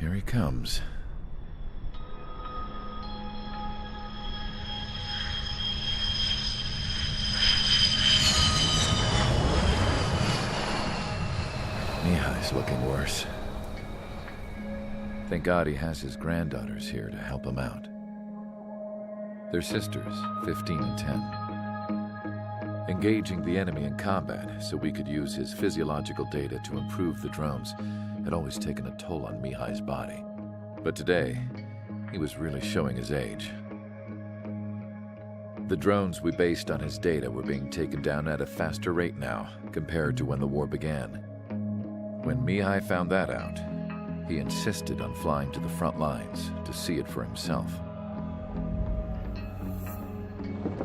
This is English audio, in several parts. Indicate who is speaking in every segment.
Speaker 1: Here he comes. Mihai's looking worse. Thank God he has his granddaughters here to help him out. They're sisters, 15 and 10. Engaging the enemy in combat so we could use his physiological data to improve the drones had always taken a toll on Mihai's body. But today, he was really showing his age. The drones we based on his data were being taken down at a faster rate now compared to when the war began. When Mihai found that out, he insisted on flying to the front lines to see it for himself.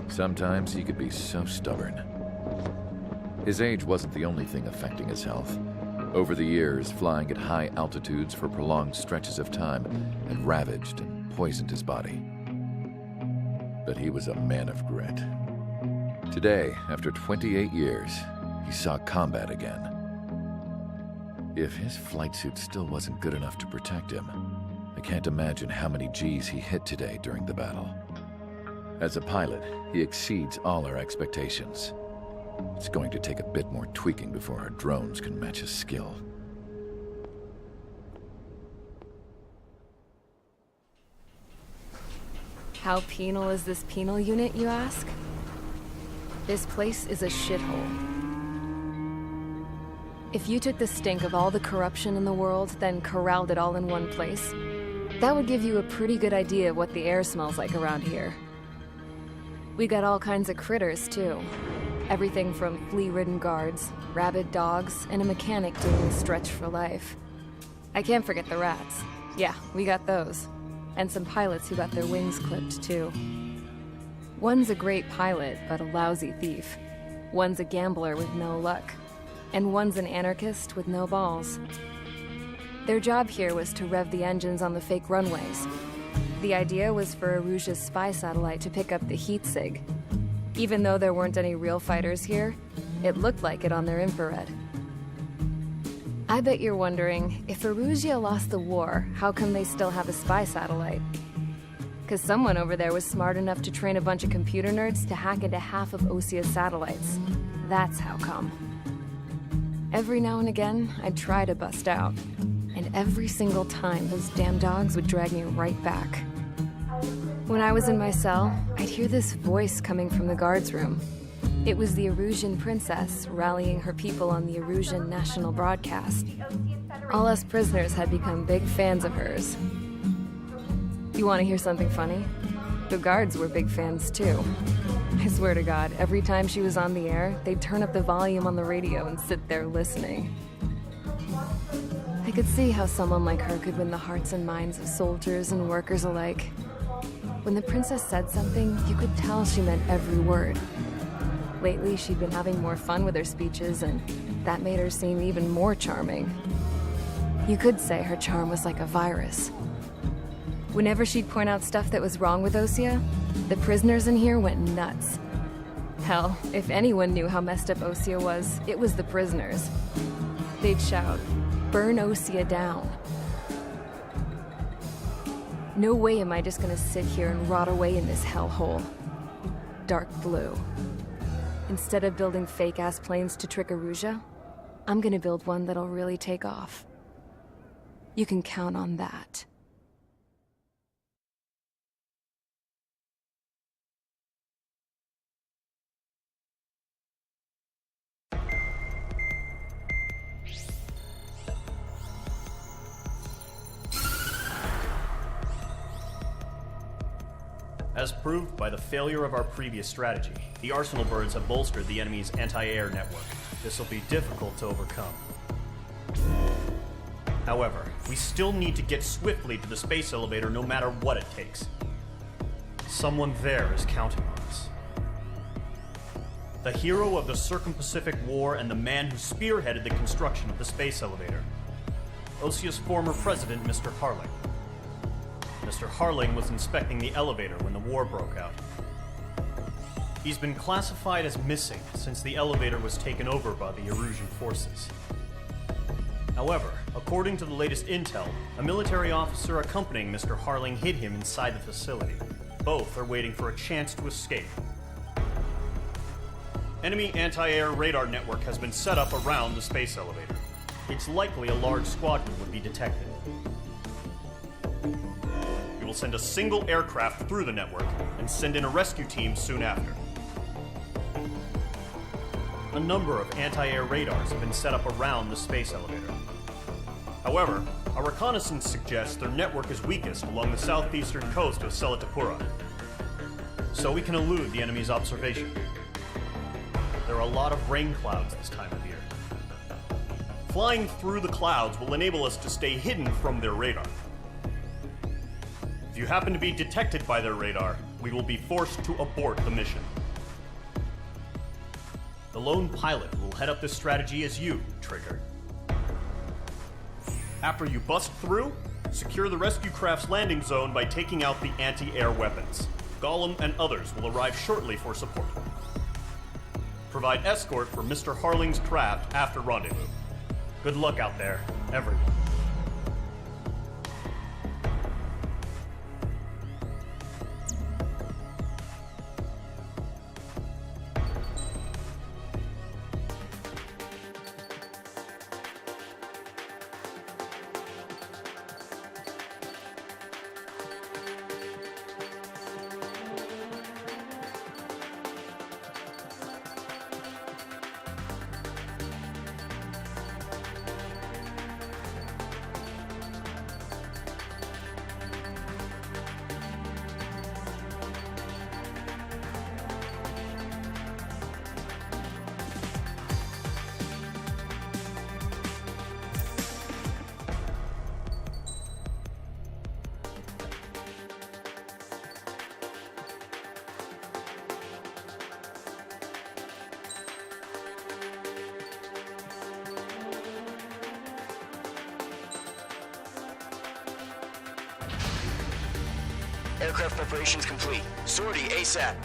Speaker 1: Sometimes he could be so stubborn. His age wasn't the only thing affecting his health. Over the years, flying at high altitudes for prolonged stretches of time had ravaged and poisoned his body. But he was a man of grit. Today, after 28 years, he saw combat again. If his flight suit still wasn't good enough to protect him, I can't imagine how many Gs he hit today during the battle. As a pilot, he exceeds all our expectations. It's going to take a bit more tweaking before our drones can match his skill.
Speaker 2: How penal is this penal unit, you ask? This place is a shithole. If you took the stink of all the corruption in the world, then corralled it all in one place, that would give you a pretty good idea of what the air smells like around here. We got all kinds of critters, too. Everything from flea-ridden guards, rabid dogs, and a mechanic doing a stretch for life. I can't forget the rats. Yeah, we got those. And some pilots who got their wings clipped, too. One's a great pilot, but a lousy thief. One's a gambler with no luck. And one's an anarchist with no balls. Their job here was to rev the engines on the fake runways. The idea was for Erusia's spy satellite to pick up the heat sig. Even though there weren't any real fighters here, it looked like it on their infrared. I bet you're wondering, if Erusia lost the war, how come they still have a spy satellite? 'Cause someone over there was smart enough to train a bunch of computer nerds to hack into half of Osia's satellites. That's how come. Every now and again, I'd try to bust out. And every single time, those damn dogs would drag me right back. When I was in my cell, I'd hear this voice coming from the guards room. It was the Erusian princess rallying her people on the Erusian national broadcast. All us prisoners had become big fans of hers. You want to hear something funny? The guards were big fans too. I swear to God, every time she was on the air, they'd turn up the volume on the radio and sit there listening. I could see how someone like her could win the hearts and minds of soldiers and workers alike. When the princess said something, you could tell she meant every word. Lately, she'd been having more fun with her speeches, and that made her seem even more charming. You could say her charm was like a virus. Whenever she'd point out stuff that was wrong with Osia, the prisoners in here went nuts. Hell, if anyone knew how messed up Osia was, it was the prisoners. They'd shout, "Burn Osia down." No way am I just gonna sit here and rot away in this hellhole. Dark blue. Instead of building fake-ass planes to trick Erusia, I'm gonna build one that'll really take off. You can count on that.
Speaker 3: As proved by the failure of our previous strategy, the Arsenal birds have bolstered the enemy's anti-air network. This will be difficult to overcome. However, we still need to get swiftly to the space elevator no matter what it takes. Someone there is counting on us. The hero of the Circum-Pacific War and the man who spearheaded the construction of the space elevator. Osia's former president, Mr. Harling. Mr. Harling was inspecting the elevator when the war broke out. He's been classified as missing since the elevator was taken over by the Erusian forces. However, according to the latest intel, a military officer accompanying Mr. Harling hid him inside the facility. Both are waiting for a chance to escape. Enemy anti-air radar network has been set up around the space elevator. It's likely a large squadron would be detected. We will send a single aircraft through the network and send in a rescue team soon after. A number of anti-air radars have been set up around the space elevator. However, our reconnaissance suggests their network is weakest along the southeastern coast of Selatapura, so we can elude the enemy's observation. There are a lot of rain clouds this time of year. Flying through the clouds will enable us to stay hidden from their radar. If you happen to be detected by their radar, we will be forced to abort the mission. The lone pilot will head up this strategy as you, Trigger. After you bust through, secure the rescue craft's landing zone by taking out the anti-air weapons. Gollum and others will arrive shortly for support. Provide escort for Mr. Harling's craft after rendezvous. Good luck out there, everyone.
Speaker 4: Aircraft preparations complete. Sortie ASAP.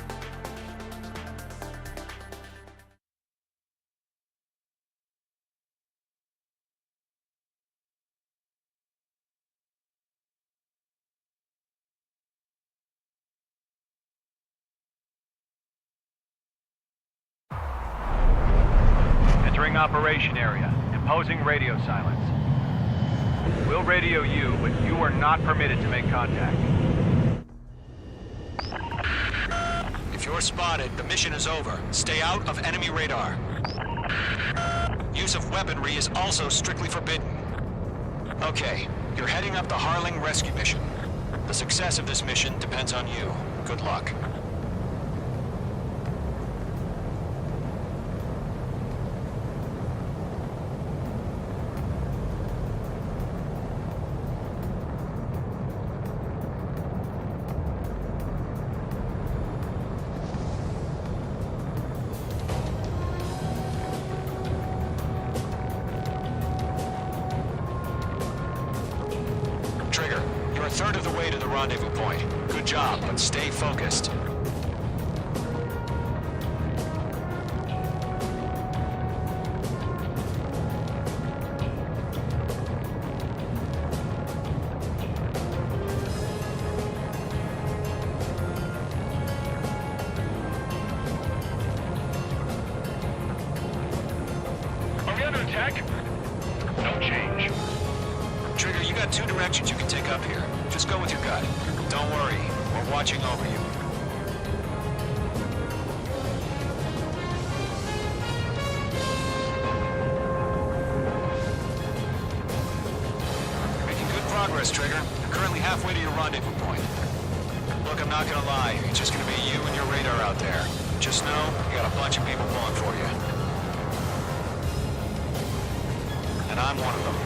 Speaker 5: Entering operation area. Imposing radio silence. We'll radio you, but you are not permitted to make contact.
Speaker 4: If you're spotted, the mission is over. Stay out of enemy radar. Use of weaponry is also strictly forbidden. Okay, you're heading up the Harling rescue mission. The success of this mission depends on you. Good luck. Trigger, you're a third of the way to the rendezvous point. Good job, but stay focused.
Speaker 5: Are we under attack? No change.
Speaker 4: Trigger, you got two directions you can take up here. Just go with your gut. Don't worry, we're watching over you. You're making good progress, Trigger. You're currently halfway to your rendezvous point. Look, I'm not gonna lie. It's just gonna be you and your radar out there. Just know, you got a bunch of people pulling for you. And I'm one of them.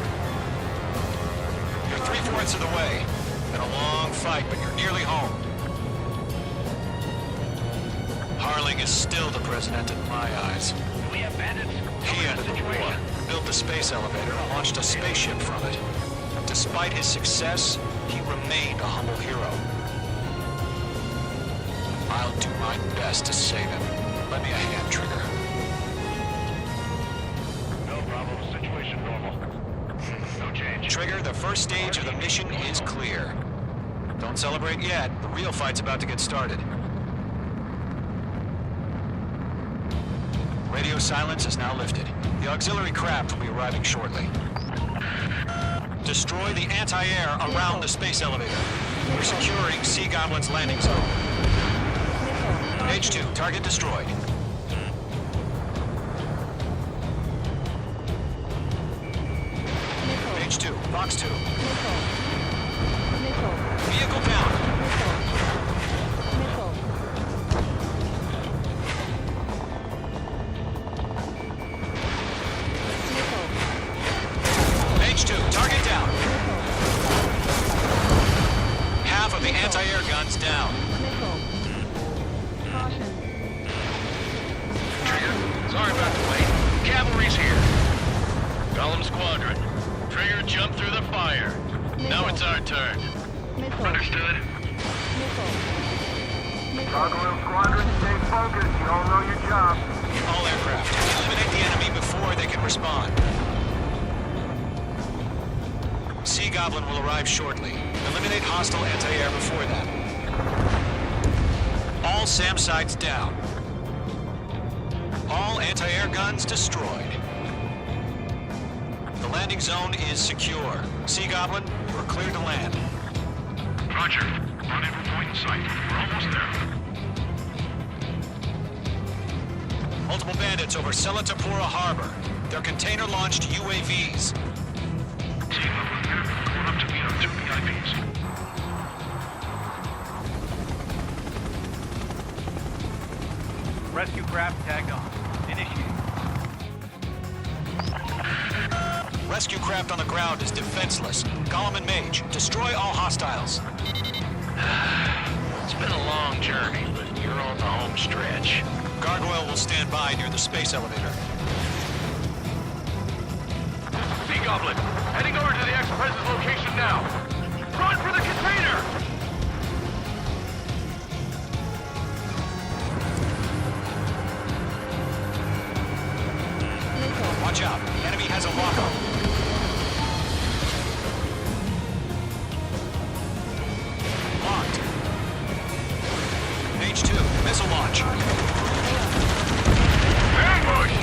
Speaker 4: You're 3/4 of the way. Been a long fight, but you're nearly home. Harling is still the president in my eyes.
Speaker 5: We have bandits.
Speaker 4: He ended the war, built the space elevator, and launched a spaceship from it. Despite his success, he remained a humble hero. I'll do my best to save him. Lend me a hand, Trigger.
Speaker 5: No problem. Situation normal.
Speaker 4: Trigger, the first stage of the mission is clear. Don't celebrate yet. The real fight's about to get started. Radio silence is now lifted. The auxiliary craft will be arriving shortly. Destroy the anti-air around the space elevator. We're securing Sea Goblin's landing zone. H2, target destroyed. H2, box 2. Vehicle down. H2, target down. Half of the anti-air guns down.
Speaker 6: Trigger, sorry about the wait. Cavalry's here. Golem Squadron. Trigger jumped through the fire. Now it's our turn. Understood.
Speaker 7: Gargoyle Squadron, stay focused. You all know your job.
Speaker 4: All aircraft, eliminate the enemy before they can respond. Sea Goblin will arrive shortly. Eliminate hostile anti-air before that. All SAM sites down. All anti-air guns destroyed. The landing zone is secure. Sea Goblin, you are cleared to land.
Speaker 6: Roger. Rendezvous point in sight. We're almost there.
Speaker 4: Multiple bandits over Selatapura Harbor. They're container-launched UAVs.
Speaker 6: Team level here. Going up to meet our 2 VIPs.
Speaker 5: Rescue craft tagged on. Initiate.
Speaker 4: Rescue craft on the ground is defenseless. Golem and Mage, destroy all hostiles.
Speaker 6: It's been a long journey, but you're on the home stretch.
Speaker 4: Gargoyle will stand by near the space elevator.
Speaker 6: Sea Goblin, heading over to the Express's location now. Run for the container!
Speaker 4: Watch out, the enemy has a lockup. Locked. H2, missile launch.
Speaker 6: Ambush!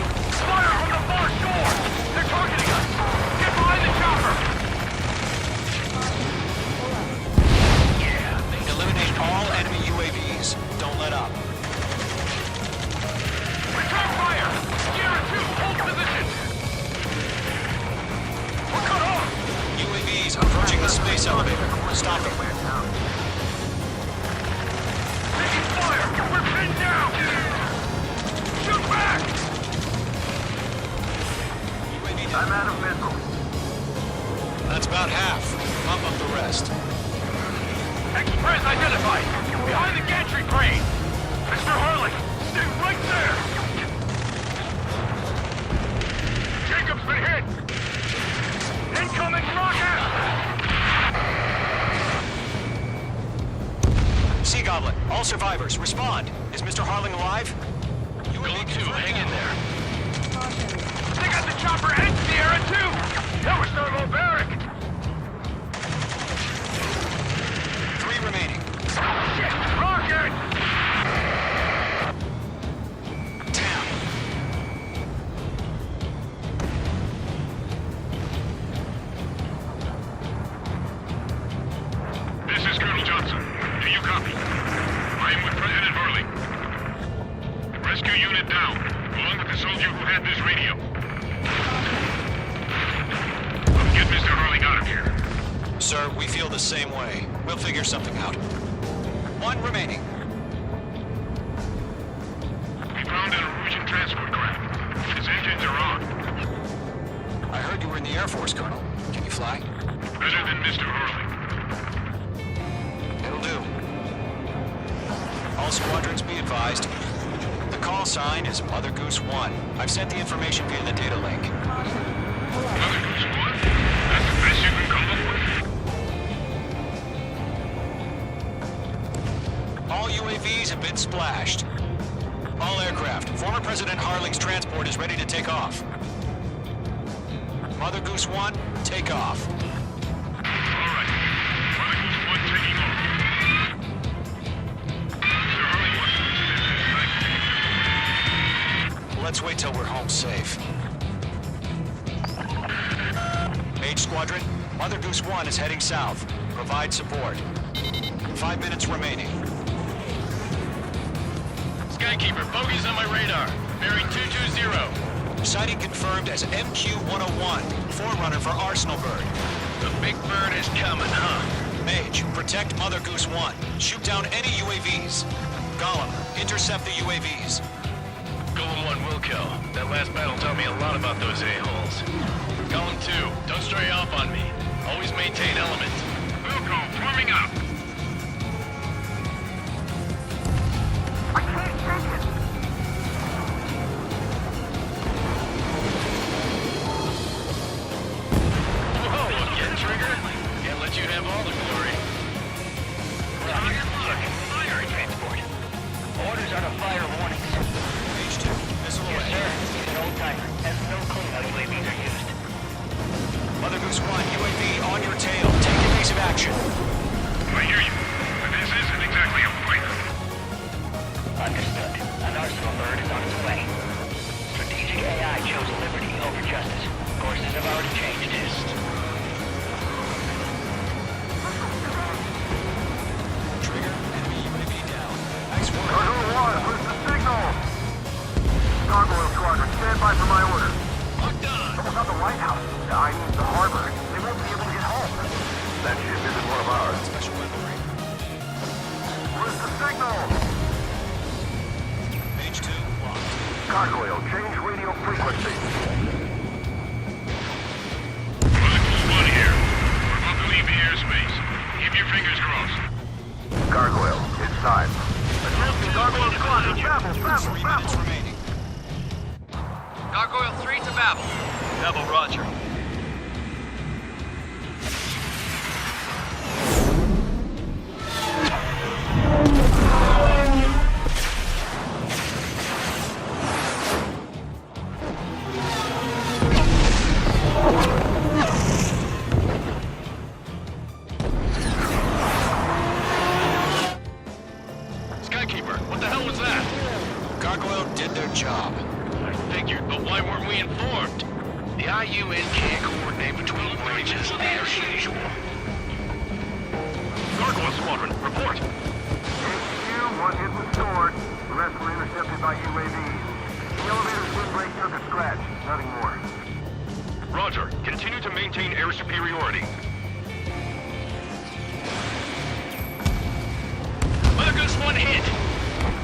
Speaker 6: Fire from the far shore! They're targeting us! Get behind the chopper!
Speaker 4: Yeah, eliminate all enemy UAVs. Don't let up.
Speaker 6: Return fire! Sierra 2, hold position! We're cut off!
Speaker 4: UAVs approaching the space elevator. Stop them.
Speaker 6: Taking fire! We're pinned down! Shoot back!
Speaker 4: UAV
Speaker 7: I'm
Speaker 4: down.
Speaker 7: out of missiles.
Speaker 4: That's about half. Pump up the rest.
Speaker 6: Express identified! Behind the gantry crane! Mr. Harley, stay right there! Jacob's been hit! Incoming rocket!
Speaker 4: Sea Goblin, all survivors, respond. Is Mr. Harling alive?
Speaker 6: Going to, hang in there. They got the chopper and Sierra too! That was thermobaric!
Speaker 4: 3 remaining.
Speaker 6: Shit! Rocket!
Speaker 4: Down.
Speaker 6: This is Colonel Johnson. Do you copy? I am with President Hurley. Rescue unit down, along with the soldier who had this radio. Get Mr. Hurley out of here.
Speaker 4: Sir, we feel the same way. We'll figure something out. 1 remaining.
Speaker 6: We found an Norwegian transport craft. Its engines are on.
Speaker 4: I heard you were in the Air Force, Colonel. Can you fly?
Speaker 6: Better than Mr. Hurley.
Speaker 4: It'll do. All squadrons be advised. The call sign is Mother Goose 1. I've sent the information via the data link.
Speaker 6: Mother Goose 1? That's the best you can come up with?
Speaker 4: All UAVs have been splashed. All aircraft. Former President Harling's transport is ready to take off. Mother Goose 1, take off. Let's wait till we're home safe. Mage Squadron, Mother Goose 1 is heading south. Provide support. 5 minutes remaining.
Speaker 6: Skykeeper, bogeys on my radar. Bearing 220.
Speaker 4: Sighting confirmed as MQ-101, forerunner for Arsenal Bird.
Speaker 6: The big bird is coming, huh?
Speaker 4: Mage, protect Mother Goose 1. Shoot down any UAVs. Gollum, intercept the UAVs.
Speaker 6: Golem 1 will kill. That last battle taught me a lot about those a-holes. Golem 2, don't stray off on me. Always maintain element. Wilco, forming up.
Speaker 7: I can't take it.
Speaker 6: Whoa, again, Trigger? Can't let you have all the glory. Fire transport. Orders are to fire warnings.
Speaker 4: Mage 2, missile away.
Speaker 8: He's an old timer. Has no clue how UAVs are used.
Speaker 4: Mother Goose 1, UAV on your tail. Take evasive action.
Speaker 6: I hear you, but this isn't exactly a fight.
Speaker 8: Understood. An Arsenal bird is on its way. Strategic AI chose liberty over justice. Courses have already changed.
Speaker 4: Trigger, enemy UAV down. Nice work.
Speaker 7: Cargo 1, where's the signal? Gargoyle Squadron, stand by for my order.
Speaker 6: Locked on.
Speaker 7: Someone's at the lighthouse. I mean the harbor. They won't be able to get home. That ship isn't one of ours.
Speaker 4: Special weaponry.
Speaker 7: Where's the signal?
Speaker 4: Mage 2, locked.
Speaker 7: Gargoyle, change radio frequency.
Speaker 6: One here. We're about to leave the airspace. Keep your fingers crossed.
Speaker 7: Gargoyle, it's time. Attention, Gargoyle Squadron, babble,
Speaker 4: 3 minutes remaining.
Speaker 5: Gargoyle 3 to Babel. Babel, roger. Skykeeper, what the hell was that?
Speaker 4: Gargoyle did their job.
Speaker 6: I figured, but why weren't we informed? The IUN can't coordinate between branches as usual. Gargoyle Squadron, report.
Speaker 7: HQ, 1 hit restored. The rest were intercepted by UAVs. The elevator's windbreak took a scratch. Nothing more.
Speaker 6: Roger. Continue to maintain air superiority. Mother Goose 1 hit.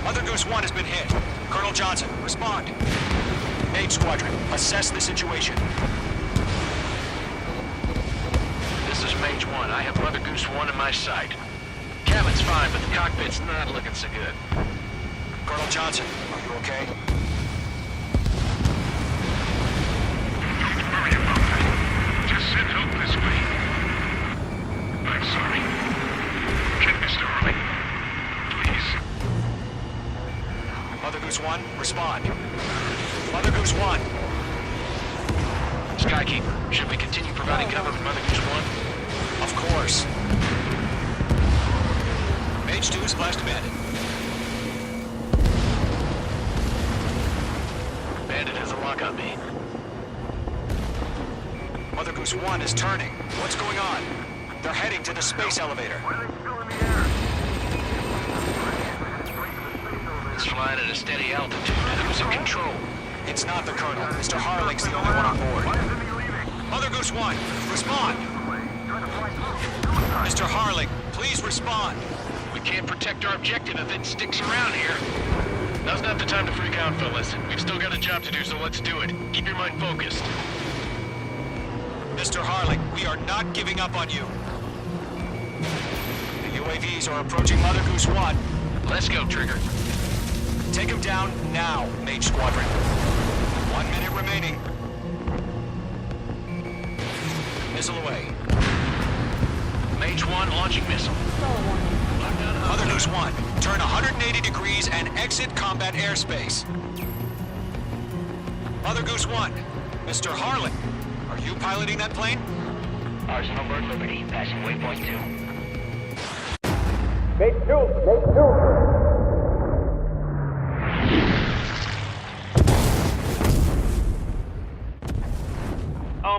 Speaker 4: Mother Goose 1 has been hit. Colonel Johnson, respond. Mage Squadron, assess the situation.
Speaker 5: This is Mage 1. I have Mother Goose 1 in my sight. Cabin's fine, but the cockpit's not looking so good.
Speaker 4: Colonel Johnson, are you okay?
Speaker 6: Don't worry about that. Just send help this way. I'm sorry. Get Mr. Hurley. Please.
Speaker 4: Mother Goose 1, respond. Mother Goose 1.
Speaker 5: Skykeeper, should we continue providing cover for Mother Goose 1?
Speaker 4: Of course. Mage 2 splashed Bandit.
Speaker 5: Bandit has a lock on me.
Speaker 4: Mother Goose 1 is turning. What's going on? They're heading to the space elevator.
Speaker 7: Why are they still in the air?
Speaker 5: It's flying at a steady altitude. Who's in control?
Speaker 4: It's not the Colonel. Mr. Harling's the only one on board.
Speaker 7: Why isn't he leaving?
Speaker 4: Mother Goose 1, respond.
Speaker 7: Trying to fly through.
Speaker 4: Mr. Harling, please respond.
Speaker 5: We can't protect our objective if it sticks around here. Now's not the time to freak out, fellas. We've still got a job to do, so let's do it. Keep your mind focused.
Speaker 4: Mr. Harling, we are not giving up on you. The UAVs are approaching Mother Goose 1.
Speaker 5: Let's go, Trigger.
Speaker 4: Take him down now, Mage Squadron. 1 minute remaining. Missile away.
Speaker 5: Mage 1 launching missile.
Speaker 4: Mother Goose 1, turn 180 degrees and exit combat airspace. Mother Goose 1, Mr. Harling, are you piloting that plane?
Speaker 8: Arsenal Bird Liberty, passing waypoint 2.
Speaker 5: Oh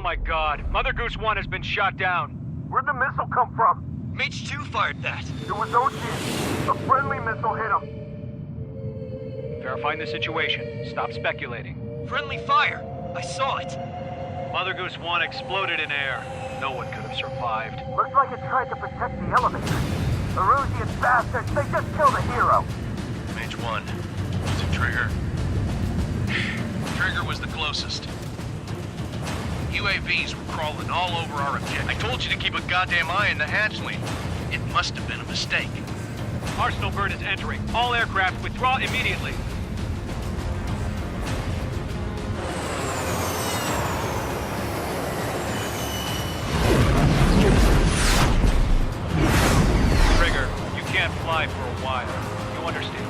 Speaker 5: my god. Mother Goose 1 has been shot down.
Speaker 7: Where'd the missile come from?
Speaker 8: Mage 2 fired that.
Speaker 7: It was Ocean. A friendly missile hit him.
Speaker 5: Verifying the situation. Stop speculating.
Speaker 8: Friendly fire. I saw it.
Speaker 5: Mother Goose 1 exploded in air. No one could have survived.
Speaker 7: Looks like it tried to protect the elevator. The Erusian bastards, they just killed a hero.
Speaker 6: Mage 1. Was it Trigger? Trigger was the closest. UAVs were crawling all over our objective. I told you to keep a goddamn eye on the hatchling. It must have been a mistake.
Speaker 5: Arsenal bird is entering. All aircraft withdraw immediately. Trigger, you can't fly for a while. You understand?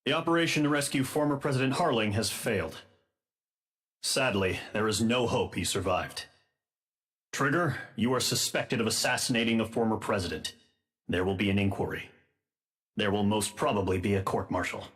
Speaker 3: The operation to rescue former President Harling has failed. Sadly, there is no hope he survived. Trigger, you are suspected of assassinating a former president. There will be an inquiry. There will most probably be a court-martial.